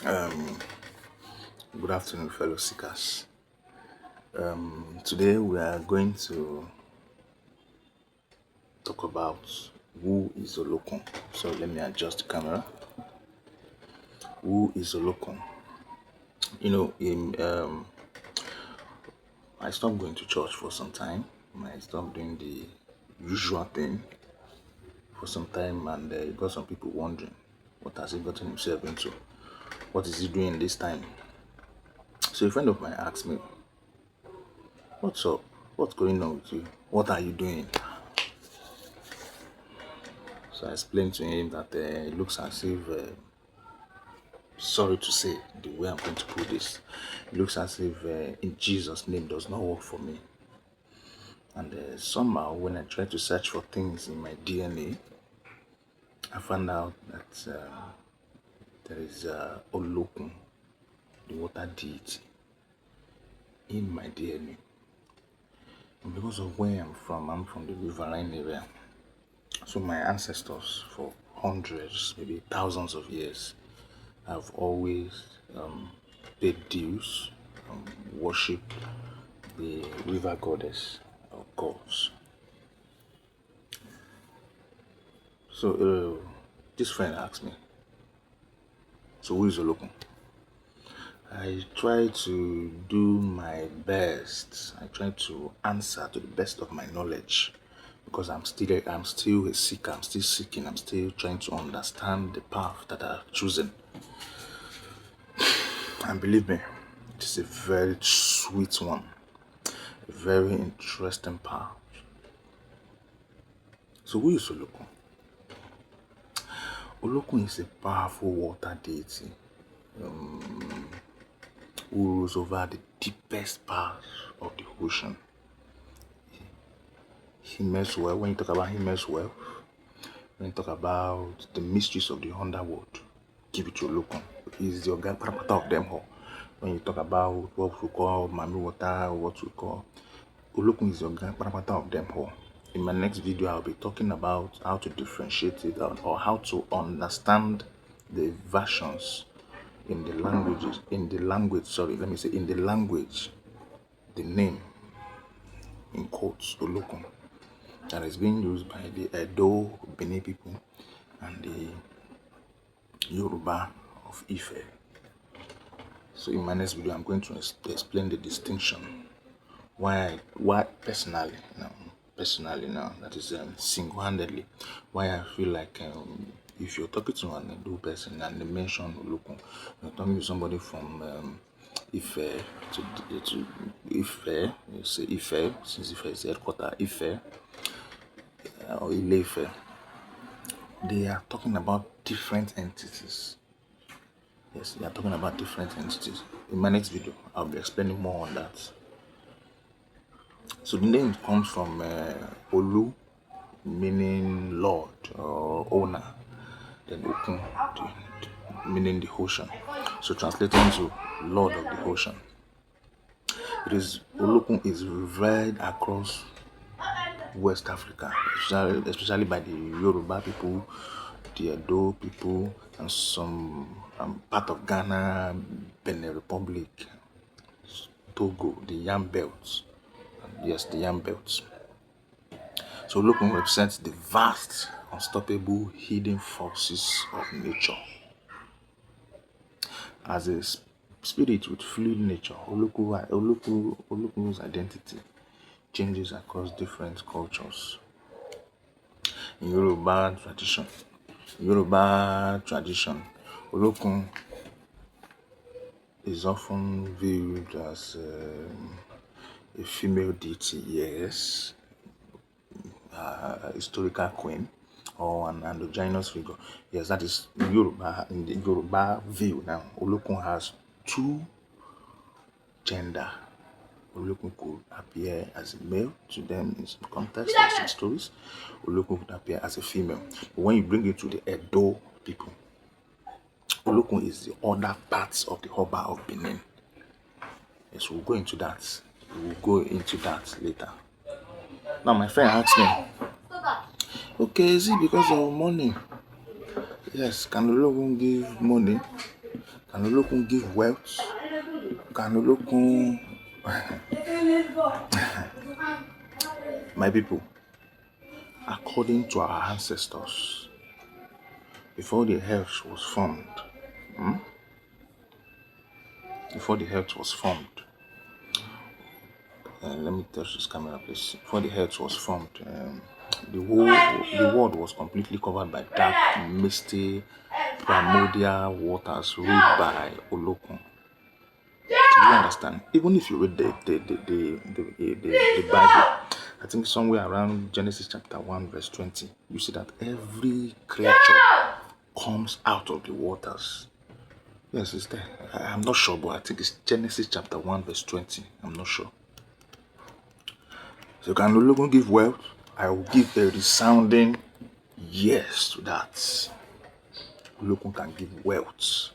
Um, Good afternoon, fellow seekers. Today we are going to talk about who is Olokun. So let me adjust the camera. Who is Olokun? I stopped going to church for some time. I stopped doing the usual thing for some time, and it got some people wondering, what has he gotten himself into? What is he doing this time? So a friend of mine asked me, "What's up? What's going on with you? What are you doing?" So I explained to him that it looks as if, sorry to say, the way I'm going to put this, it looks as if in Jesus' name does not work for me. And somehow, when I tried to search for things in my DNA, I found out that there is Olokun, the water deity, in my DNA. And because of where I'm from the riverine area. So my ancestors for hundreds, maybe thousands of years, have always paid dues, worshipped the river goddess or gods. So this friend asked me, "So who is Olokun?" I try to do my best. I try to answer to the best of my knowledge, because I'm still a seeker. I'm still seeking. I'm still trying to understand the path that I've chosen. And believe me, it is a very sweet one, a very interesting path. So who is Olokun? Olokun is a powerful water deity who rules over the deepest parts of the ocean. He measures well. When you talk about him as well, when you talk about the mysteries of the underworld, give it to Olokun. He's the organ of them all. When you talk about what we call Mami water, what we call Olokun is the organ of them all. In my next video, I'll be talking about how to differentiate it out, or how to understand the versions in the languages, the name, in quotes, Olokun, that is being used by the Edo Benin people and the Yoruba of Ife. So in my next video, I'm going to explain the distinction. Why personally now, that is single-handedly, why I feel like if you're talking to an Edo person and they mention Olokun, you're talking to somebody from Ife to Ife, you say Ife, since Ife is the headquarter, Ife or Ile-Ife, they are talking about different entities. Yes, they are talking about different entities. In my next video, I'll be explaining more on that. So the name comes from Olu, meaning Lord or owner, then Okun, meaning the ocean. So translating to Lord of the ocean. Olokun is revered across West Africa, especially by the Yoruba people, the Edo people, and some part of Ghana, Benin Republic, Togo, the Yam Belts. Yes, the Yam Belts. So Olokun represents the vast, unstoppable, hidden forces of nature. As a spirit with fluid nature, Olokun's identity changes across different cultures. In Yoruba tradition, Olokun is often viewed as a female deity, yes, historical queen, or an androgynous figure. Yes, that is Yoruba. In the Yoruba view now, Olokun has two gender. Olokun could appear as a male to them in some context, in some stories. Olokun could appear as a female. But when you bring it to the Edo people, Olokun is the other parts of the Oba of Benin. Yes, we'll go into that. We'll go into that later. Now, my friend asked me, "Okay, is it because of money?" Yes, can Olokun give money? Can Olokun give wealth? Can Olokun... My people, according to our ancestors, before the earth was formed, let me touch this camera, please. Before the earth was formed, the world was completely covered by dark, misty, primordial waters ruled by Olokun. Do you understand? Even if you read the Bible, I think somewhere around Genesis chapter 1 verse 20, you see that every creature comes out of the waters. Yes, it's there. I'm not sure, but I think it's Genesis chapter 1 verse 20. I'm not sure. So can Olokun give wealth? I will give a resounding yes to that. Olokun can give wealth.